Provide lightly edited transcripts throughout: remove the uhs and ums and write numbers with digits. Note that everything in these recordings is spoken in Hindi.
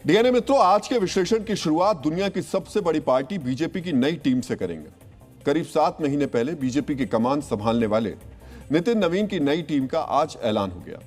डीएनए मित्रों, आज के विश्लेषण की शुरुआत दुनिया की सबसे बड़ी पार्टी बीजेपी की नई टीम से करेंगे। करीब 7 महीने पहले बीजेपी की कमान संभालने वाले नितिन नवीन की नई टीम का आज ऐलान हो गया।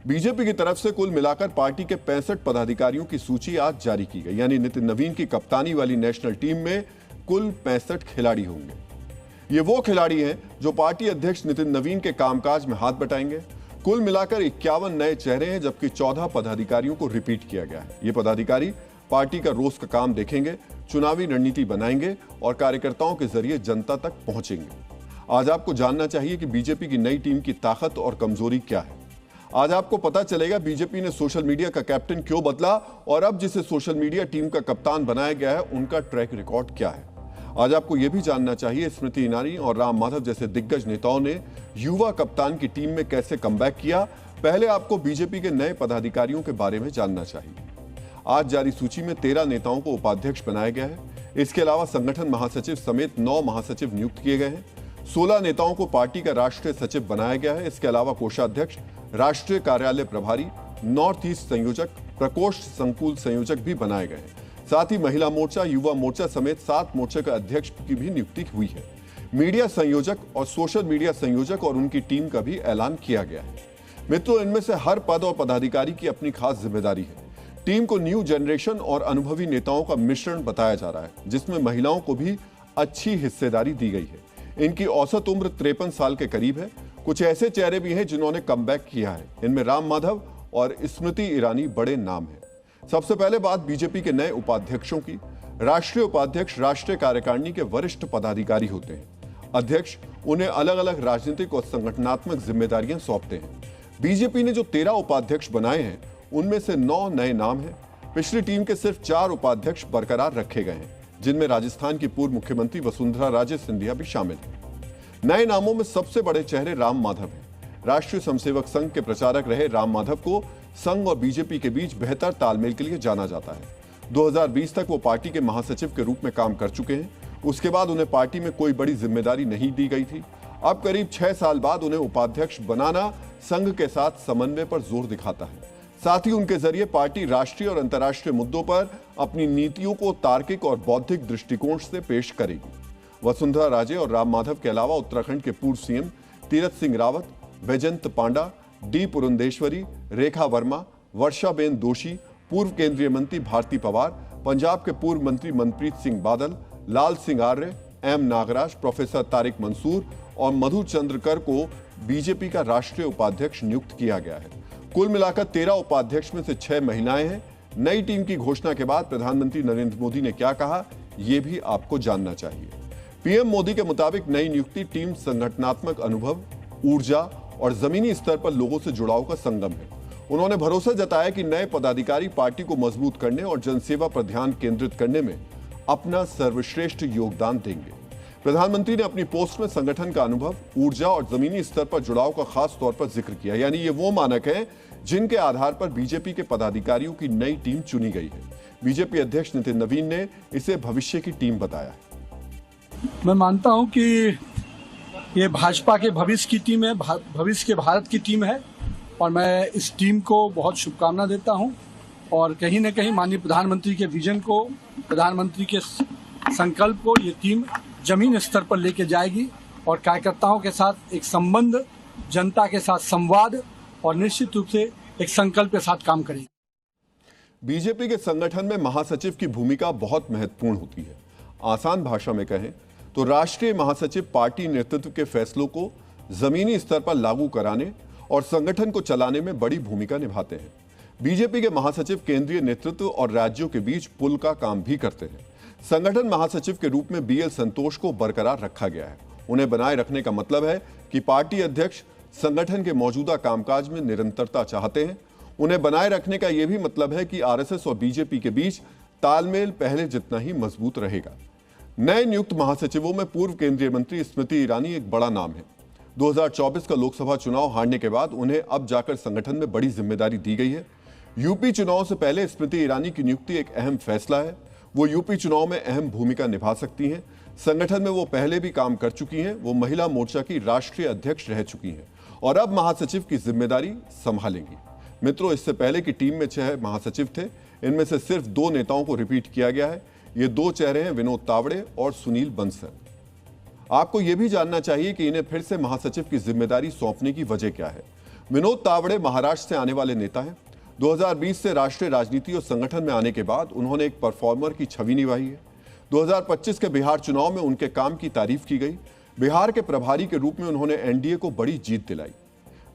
बीजेपी की तरफ से कुल मिलाकर पार्टी के 65 पदाधिकारियों की सूची आज जारी की गई। यानी नितिन नवीन की कप्तानी वाली नेशनल टीम में कुल 65 खिलाड़ी होंगे। ये वो खिलाड़ी हैं जो पार्टी अध्यक्ष नितिन नवीन के कामकाज में हाथ बटाएंगे। कुल मिलाकर 51 नए चेहरे हैं, जबकि 14 पदाधिकारियों को रिपीट किया गया है। ये पदाधिकारी पार्टी का रोज का काम देखेंगे, चुनावी रणनीति बनाएंगे और कार्यकर्ताओं के जरिए जनता तक पहुंचेंगे। आज आपको जानना चाहिए कि बीजेपी की नई टीम की ताकत और कमजोरी क्या है। आज आपको पता चलेगा बीजेपी ने सोशल मीडिया का कैप्टन क्यों बदला और अब जिसे सोशल मीडिया टीम का कप्तान बनाया गया है उनका ट्रैक रिकॉर्ड क्या है। आज आपको यह भी जानना चाहिए स्मृति ईरानी और राम माधव जैसे दिग्गज नेताओं ने युवा कप्तान की टीम में कैसे कमबैक किया। पहले आपको बीजेपी के नए पदाधिकारियों के बारे में जानना चाहिए। आज जारी सूची में 13 नेताओं को उपाध्यक्ष बनाया गया है। इसके अलावा संगठन महासचिव समेत 9 महासचिव नियुक्त किए गए हैं। 16 नेताओं को पार्टी का राष्ट्रीय सचिव बनाया गया है। इसके अलावा कोषाध्यक्ष, राष्ट्रीय कार्यालय प्रभारी, नॉर्थ ईस्ट संयोजक, प्रकोष्ठ संकुल संयोजक भी बनाए गए हैं। साथ ही महिला मोर्चा, युवा मोर्चा समेत 7 मोर्चा के अध्यक्ष की भी नियुक्ति हुई है। मीडिया संयोजक और सोशल मीडिया संयोजक और उनकी टीम का भी ऐलान किया गया है। मित्रों, इनमें से हर पद और पदाधिकारी की अपनी खास जिम्मेदारी है। टीम को न्यू जनरेशन और अनुभवी नेताओं का मिश्रण बताया जा रहा है, जिसमें महिलाओं को भी अच्छी हिस्सेदारी दी गई है। इनकी औसत उम्र 53 साल के करीब है। कुछ ऐसे चेहरे भी हैं जिन्होंने कमबैक किया है। इनमें राम माधव और स्मृति ईरानी बड़े नाम हैं। सबसे पहले बात बीजेपी के नए उपाध्यक्षों की। राष्ट्रीय उपाध्यक्ष राष्ट्रीय कार्यकारिणी के वरिष्ठ पदाधिकारी होते हैं। अध्यक्ष उन्हें अलग अलग राजनीतिक और संगठनात्मक जिम्मेदारियां सौंपते हैं। बीजेपी ने जो 13 उपाध्यक्ष बनाए हैं उनमें से 9 नए नाम हैं। पिछली टीम के सिर्फ 4 उपाध्यक्ष बरकरार रखे गए हैं, जिनमें राजस्थान की पूर्व मुख्यमंत्री वसुंधरा राजे सिंधिया भी शामिल हैं। नए नामों में सबसे बड़े चेहरे राम माधव हैं। राष्ट्रीय स्वयंसेवक संघ के प्रचारक रहे राम माधव को संघ और बीजेपी के बीच बेहतर तालमेल के लिए जाना जाता है। 2020 तक वो पार्टी के महासचिव के रूप में काम कर चुके हैं। उसके बाद उन्हें पार्टी में कोई बड़ी जिम्मेदारी नहीं दी गई थी। अब करीब 6 साल बाद उन्हें उपाध्यक्ष बनाना संघ के साथ समन्वय पर जोर दिखाता है। साथ ही उनके जरिए पार्टी राष्ट्रीय और अंतर्राष्ट्रीय मुद्दों पर अपनी नीतियों को तार्किक और बौद्धिक दृष्टिकोण से पेश करेगी। वसुंधरा राजे और राम माधव के अलावा उत्तराखंड के पूर्व सीएम तीरथ सिंह रावत, वैजयंत पांडा, डी पुरंदेश्वरी, रेखा वर्मा, वर्षाबेन दोषी, पूर्व केंद्रीय मंत्री भारती पवार, पंजाब के पूर्व मंत्री मनप्रीत सिंह बादल, लाल सिंह आर्य, एम नागराज, प्रोफेसर तारिक मंसूर और मधु चंद्रकर को बीजेपी का राष्ट्रीय उपाध्यक्ष नियुक्त किया गया है। कुल मिलाकर 13 उपाध्यक्ष में से 6 महिलाएं हैं। नई टीम की घोषणा के बाद प्रधानमंत्री नरेंद्र मोदी ने क्या कहा, यह भी आपको जानना चाहिए। पीएम मोदी के मुताबिक नई नियुक्ति टीम संगठनात्मक अनुभव, ऊर्जा और जमीनी स्तर पर लोगों से जुड़ाव का संगम है। उन्होंने भरोसा जताया कि नए पदाधिकारी पार्टी को मजबूत करने और जनसेवा पर ध्यान केंद्रित करने में अपना सर्वश्रेष्ठ योगदान देंगे। प्रधानमंत्री ने अपनी पोस्ट में संगठन का अनुभव, ऊर्जा और जमीनी स्तर पर जुड़ाव का खास तौर पर जिक्र किया। यानी ये वो मानक हैं जिनके आधार पर बीजेपी के पदाधिकारियों की नई टीम चुनी गई है। बीजेपी अध्यक्ष नितिन नवीन ने इसे भविष्य की टीम बताया है। मैं मानता हूं कि ये भाजपा के भविष्य की टीम है, भविष्य के भारत की टीम है और मैं इस टीम को बहुत शुभकामना देता हूं और कहीं न कहीं माननीय प्रधानमंत्री के विजन को, प्रधानमंत्री के संकल्प को ये टीम जमीन स्तर पर लेके जाएगी और कार्यकर्ताओं के साथ एक संबंध, जनता के साथ संवाद और निश्चित रूप से एक संकल्प के साथ काम करेगी। बीजेपी के संगठन में महासचिव की भूमिका बहुत महत्वपूर्ण होती है। आसान भाषा में कहें तो राष्ट्रीय महासचिव पार्टी नेतृत्व के फैसलों को जमीनी स्तर पर लागू कराने और संगठन को चलाने में बड़ी भूमिका निभाते हैं। बीजेपी के महासचिव केंद्रीय नेतृत्व और राज्यों के बीच पुल का काम भी करते हैं। संगठन महासचिव के रूप में बीएल संतोष को बरकरार रखा गया है। उन्हें बनाए रखने का मतलब है कि पार्टी अध्यक्ष संगठन के मौजूदा कामकाज में निरंतरता चाहते हैं। उन्हें बनाए रखने का यह भी मतलब है कि आरएसएस और बीजेपी के बीच तालमेल पहले जितना ही मजबूत रहेगा। नए नियुक्त महासचिवों में पूर्व केंद्रीय मंत्री स्मृति ईरानी एक बड़ा नाम है। 2024 का लोकसभा चुनाव हारने के बाद उन्हें अब जाकर संगठन में बड़ी जिम्मेदारी दी गई है। यूपी चुनाव से पहले स्मृति ईरानी की नियुक्ति एक अहम फैसला है। वो यूपी चुनाव में अहम भूमिका निभा सकती हैं। संगठन में वो पहले भी काम कर चुकी हैं। वो महिला मोर्चा की राष्ट्रीय अध्यक्ष रह चुकी हैं और अब महासचिव की जिम्मेदारी संभालेंगी। मित्रों, इससे पहले की टीम में 6 महासचिव थे। इनमें से सिर्फ 2 नेताओं को रिपीट किया गया है। ये 2 चेहरे हैं विनोद तावड़े और सुनील बंसल। आपको यह भी जानना चाहिए कि इन्हें फिर से महासचिव की जिम्मेदारी सौंपने की वजह क्या है। विनोद तावड़े महाराष्ट्र से आने वाले नेता हैं। 2020 से राष्ट्रीय राजनीति और संगठन में आने के बाद उन्होंने एक परफॉर्मर की छवि निभाई है। 2025 के बिहार चुनाव में उनके काम की तारीफ की गई। बिहार के प्रभारी के रूप में उन्होंने एनडीए को बड़ी जीत दिलाई।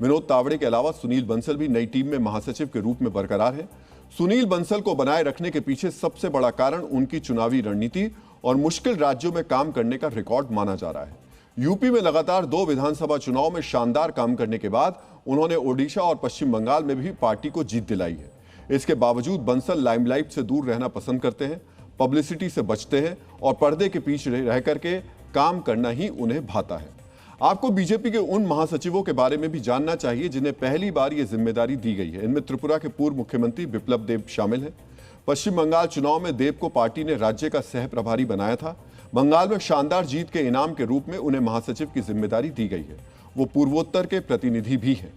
विनोद तावड़े के अलावा सुनील बंसल भी नई टीम में महासचिव के रूप में बरकरार है। सुनील बंसल को बनाए रखने के पीछे सबसे बड़ा कारण उनकी चुनावी रणनीति और मुश्किल राज्यों में काम करने का रिकॉर्ड माना जा रहा है। यूपी में लगातार 2 विधानसभा चुनाव में शानदार काम करने के बाद उन्होंने ओडिशा और पश्चिम बंगाल में भी पार्टी को जीत दिलाई है। इसके बावजूद बंसल लाइमलाइट से दूर रहना पसंद करते हैं, पब्लिसिटी से बचते हैं और पर्दे के पीछे रह करके काम करना ही उन्हें भाता है। आपको बीजेपी के उन महासचिवों के बारे में भी जानना चाहिए जिन्हें पहली बार यह जिम्मेदारी दी गई है। इनमें त्रिपुरा के पूर्व मुख्यमंत्री बिप्लब देब शामिल हैं। पश्चिम बंगाल चुनाव में देब को पार्टी ने राज्य का सह प्रभारी बनाया था। बंगाल में शानदार जीत के इनाम के रूप में उन्हें महासचिव की जिम्मेदारी दी गई है। वो पूर्वोत्तर के प्रतिनिधि भी हैं।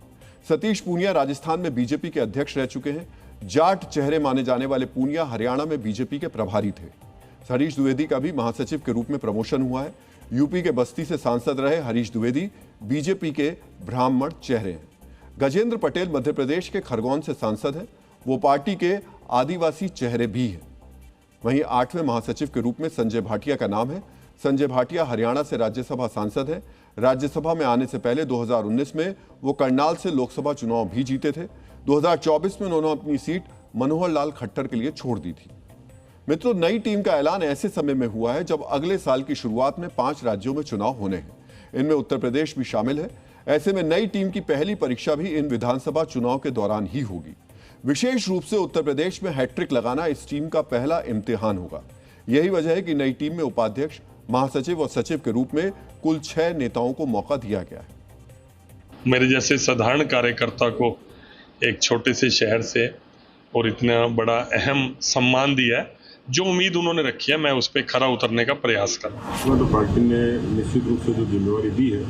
सतीश पूनिया राजस्थान में बीजेपी के अध्यक्ष रह चुके हैं। जाट चेहरे माने जाने वाले पूनिया हरियाणा में बीजेपी के प्रभारी थे। हरीश द्विवेदी का भी महासचिव के रूप में प्रमोशन हुआ है। यूपी के बस्ती से सांसद रहे हरीश द्विवेदी बीजेपी के ब्राह्मण चेहरे हैं। गजेंद्र पटेल मध्य प्रदेश के खरगोन से सांसद हैं। वो पार्टी के आदिवासी चेहरे भी हैं। वहीं 8वें महासचिव के रूप में संजय भाटिया का नाम है। संजय भाटिया हरियाणा से राज्यसभा सांसद हैं। राज्यसभा में आने से पहले 2019 में वो करनाल से लोकसभा चुनाव भी जीते थे। 2024 में उन्होंने अपनी सीट मनोहर लाल खट्टर के लिए छोड़ दी थी। मित्रों, नई टीम का ऐलान ऐसे समय में हुआ है जब अगले साल की शुरुआत में 5 राज्यों में चुनाव होने हैं। इनमें उत्तर प्रदेश भी शामिल है। ऐसे में नई टीम की पहली परीक्षा भी इन विधानसभा चुनाव के दौरान ही होगी। विशेष रूप से उत्तर प्रदेश में हैट्रिक लगाना इस टीम का पहला इम्तिहान होगा। यही वजह है कि नई टीम में उपाध्यक्ष, महासचिव और सचिव के रूप में कुल 6 नेताओं को मौका दिया गया है। मेरे जैसे साधारण कार्यकर्ता को एक छोटे से शहर से और इतना बड़ा अहम सम्मान दिया है, जो उम्मीद उन्होंने रखी है मैं उस पर खरा उतरने का प्रयास कर रहा हूँ। तो पार्टी ने निश्चित रूप से जो जिम्मेवारी दी है,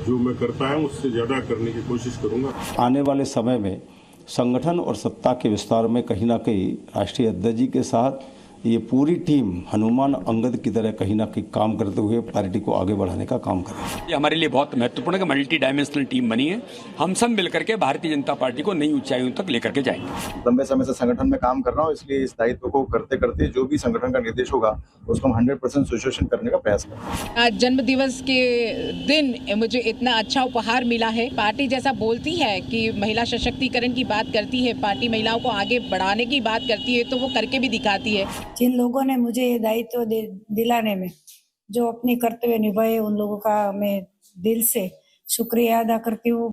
जो मैं कर पाया हूँ उससे ज़्यादा करने की कोशिश करूँगा। आने वाले समय में संगठन और सत्ता के विस्तार में कहीं ना कहीं राष्ट्रीय अध्यक्ष जी के साथ ये पूरी टीम हनुमान अंगद की तरह कहीं ना कहीं काम करते हुए पार्टी को आगे बढ़ाने का काम करें। ये हमारे लिए बहुत महत्वपूर्ण है कि मल्टी डायमेंशनल टीम बनी है। हम सब मिलकर के भारतीय जनता पार्टी को नई ऊंचाइयों तक लेकर के जाएंगे। लंबे समय से संगठन में काम कर रहा हूँ, इसलिए इस दायित्व को करते करते जो भी संगठन का निर्देश होगा उसको हम 100% सिचुएशन करने का प्रयास करेंगे। आज जन्म दिवस के दिन मुझे इतना अच्छा उपहार मिला है। पार्टी जैसा बोलती है कि महिला सशक्तिकरण की बात करती है, पार्टी महिलाओं को आगे बढ़ाने की बात करती है, तो वो करके भी दिखाती है। जिन लोगों ने मुझे ये दायित्व दिलाने में जो अपने कर्तव्य निभाए, उन लोगों का मैं दिल से शुक्रिया अदा करती हूँ।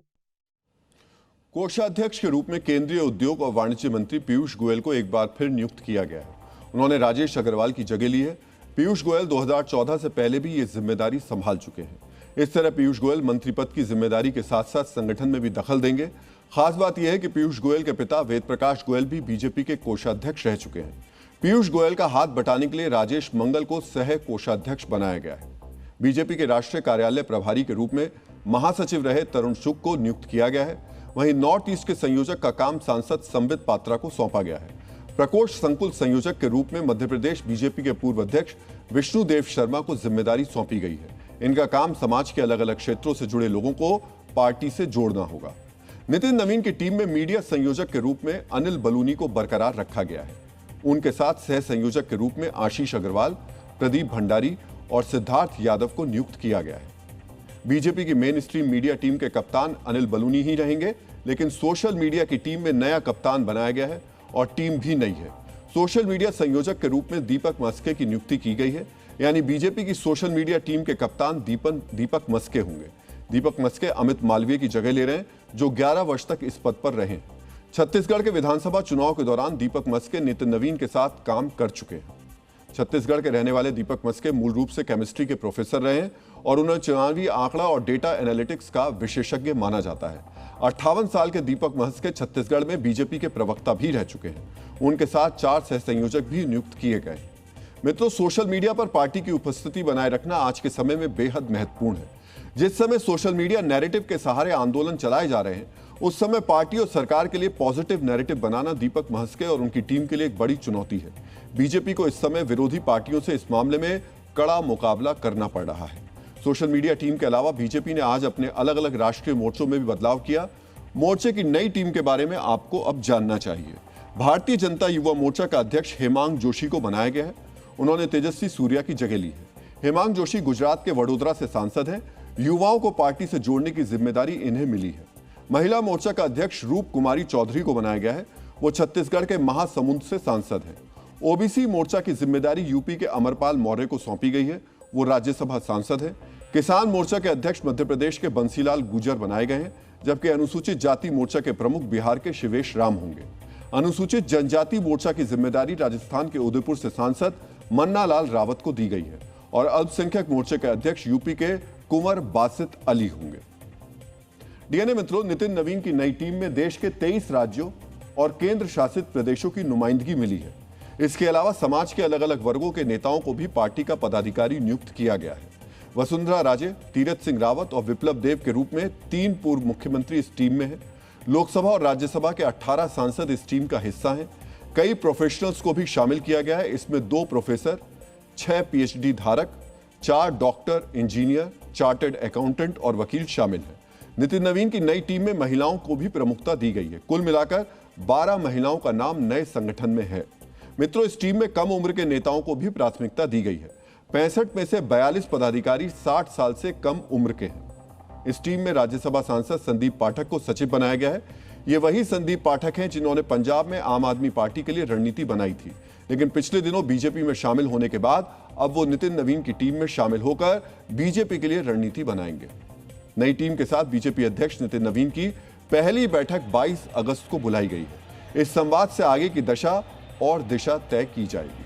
कोषाध्यक्ष के रूप में केंद्रीय उद्योग और वाणिज्य मंत्री पीयूष गोयल को एक बार फिर नियुक्त किया गया है। उन्होंने राजेश अग्रवाल की जगह ली है। पीयूष गोयल 2014 से पहले भी ये जिम्मेदारी संभाल चुके हैं। इस तरह पीयूष गोयल मंत्री पद की जिम्मेदारी के साथ साथ संगठन में भी दखल देंगे। खास बात यह है कि पीयूष गोयल के पिता वेद प्रकाश गोयल भी बीजेपी के कोषाध्यक्ष रह चुके हैं। पीयूष गोयल का हाथ बटाने के लिए राजेश मंगल को सह कोषाध्यक्ष बनाया गया है। बीजेपी के राष्ट्रीय कार्यालय प्रभारी के रूप में महासचिव रहे तरुण शुक्ल को नियुक्त किया गया है। वहीं नॉर्थ ईस्ट के संयोजक का काम सांसद संबित पात्रा को सौंपा गया है। प्रकोष्ठ संकुल संयोजक के रूप में मध्य प्रदेश बीजेपी के पूर्व अध्यक्ष विष्णुदेव शर्मा को जिम्मेदारी सौंपी गई है। इनका काम समाज के अलग अलग क्षेत्रों से जुड़े लोगों को पार्टी से जोड़ना होगा। नितिन नवीन की टीम में मीडिया संयोजक के रूप में अनिल बलूनी को बरकरार रखा गया है। उनके साथ सह संयोजक के रूप में आशीष अग्रवाल, प्रदीप भंडारी और सिद्धार्थ यादव को नियुक्त किया गया है। बीजेपी की मेन स्ट्रीम मीडिया टीम के कप्तान अनिल बलूनी ही रहेंगे, लेकिन सोशल मीडिया की टीम में नया कप्तान बनाया गया है और टीम भी नई है। सोशल मीडिया संयोजक के रूप में दीपक मस्के की नियुक्ति की गई है, यानी बीजेपी की सोशल मीडिया टीम के कप्तान दीपक मस्के होंगे। दीपक मस्के अमित मालवीय की जगह ले रहे हैं, जो 11 वर्ष तक इस पद पर रहे। छत्तीसगढ़ के विधानसभा चुनाव के दौरान दीपक मस्के नितिन नवीन के साथ काम कर चुके हैं। छत्तीसगढ़ के रहने वाले दीपक मस्के मूल रूप से केमिस्ट्री के प्रोफेसर रहे हैं और उन्हें चुनावी आंकड़ा और डेटा एनालिटिक्स का विशेषज्ञ माना जाता है। 58 साल के दीपक मस्के छत्तीसगढ़ में बीजेपी के प्रवक्ता भी रह चुके हैं। उनके साथ 4 सह संयोजक भी नियुक्त किए गए। मित्रों, सोशल मीडिया पर पार्टी की उपस्थिति बनाए रखना आज के समय में बेहद महत्वपूर्ण है। जिस समय सोशल मीडिया नैरेटिव के सहारे आंदोलन चलाए जा रहे हैं, उस समय पार्टी और सरकार के लिए पॉजिटिव नैरेटिव बनाना दीपक महस्के और उनकी टीम के लिए एक बड़ी चुनौती है। बीजेपी को इस समय विरोधी पार्टियों से इस मामले में कड़ा मुकाबला करना पड़ रहा है। सोशल मीडिया टीम के अलावा बीजेपी ने आज अपने अलग अलग राष्ट्रीय मोर्चों में भी बदलाव किया। मोर्चे की नई टीम के बारे में आपको अब जानना चाहिए। भारतीय जनता युवा मोर्चा का अध्यक्ष हेमांग जोशी को बनाया गया है। उन्होंने तेजस्वी सूर्या की जगह ली है। हेमांग जोशी गुजरात के वडोदरा से सांसद हैं। युवाओं को पार्टी से जोड़ने की जिम्मेदारी इन्हें मिली है। महिला मोर्चा का अध्यक्ष रूप कुमारी चौधरी को बनाया गया है। वो छत्तीसगढ़ के महासमुंद से सांसद हैं। ओबीसी मोर्चा की जिम्मेदारी यूपी के अमरपाल मौर्य को सौंपी गई है। वो राज्यसभा सांसद हैं। किसान मोर्चा के अध्यक्ष मध्य प्रदेश के बंसीलाल गुर्जर बनाए गए हैं, जबकि अनुसूचित जाति मोर्चा के प्रमुख बिहार के शिवेश राम होंगे। अनुसूचित जनजाति मोर्चा की जिम्मेदारी राजस्थान के उदयपुर से सांसद मन्ना लाल रावत को दी गई है और अल्पसंख्यक मोर्चे के अध्यक्ष यूपी के कुंवर बासित अली होंगे। डीएनए मित्रों, नितिन नवीन की नई टीम में देश के 23 राज्यों और केंद्र शासित प्रदेशों की नुमाइंदगी मिली है। इसके अलावा समाज के अलग अलग वर्गों के नेताओं को भी पार्टी का पदाधिकारी नियुक्त किया गया है। वसुंधरा राजे, तीरथ सिंह रावत और विप्लव देव के रूप में 3 पूर्व मुख्यमंत्री इस टीम में हैं। लोकसभा और राज्यसभा के 18 सांसद इस टीम का हिस्सा हैं। कई प्रोफेशनल्स को भी शामिल किया गया है। इसमें 2 प्रोफेसर, 6 पीएचडी धारक, 4 डॉक्टर, इंजीनियर, चार्टर्ड अकाउंटेंट और वकील शामिल हैं। नितिन नवीन की नई टीम में महिलाओं को भी प्रमुखता दी गई है। कुल मिलाकर 12 महिलाओं का नाम नए संगठन में है। मित्रों, इस टीम में कम उम्र के नेताओं को भी प्राथमिकता दी गई है। 65 में से 42 पदाधिकारी 60 साल से कम उम्र के हैं। इस टीम में राज्यसभा सांसद संदीप पाठक को सचिव बनाया गया है। ये वही संदीप पाठक हैं जिन्होंने पंजाब में आम आदमी पार्टी के लिए रणनीति बनाई थी, लेकिन पिछले दिनों बीजेपी में शामिल होने के बाद अब वो नितिन नवीन की टीम में शामिल होकर बीजेपी के लिए रणनीति बनाएंगे। नई टीम के साथ बीजेपी अध्यक्ष नितिन नवीन की पहली बैठक 22 अगस्त को बुलाई गई है। इस संवाद से आगे की दशा और दिशा तय की जाएगी।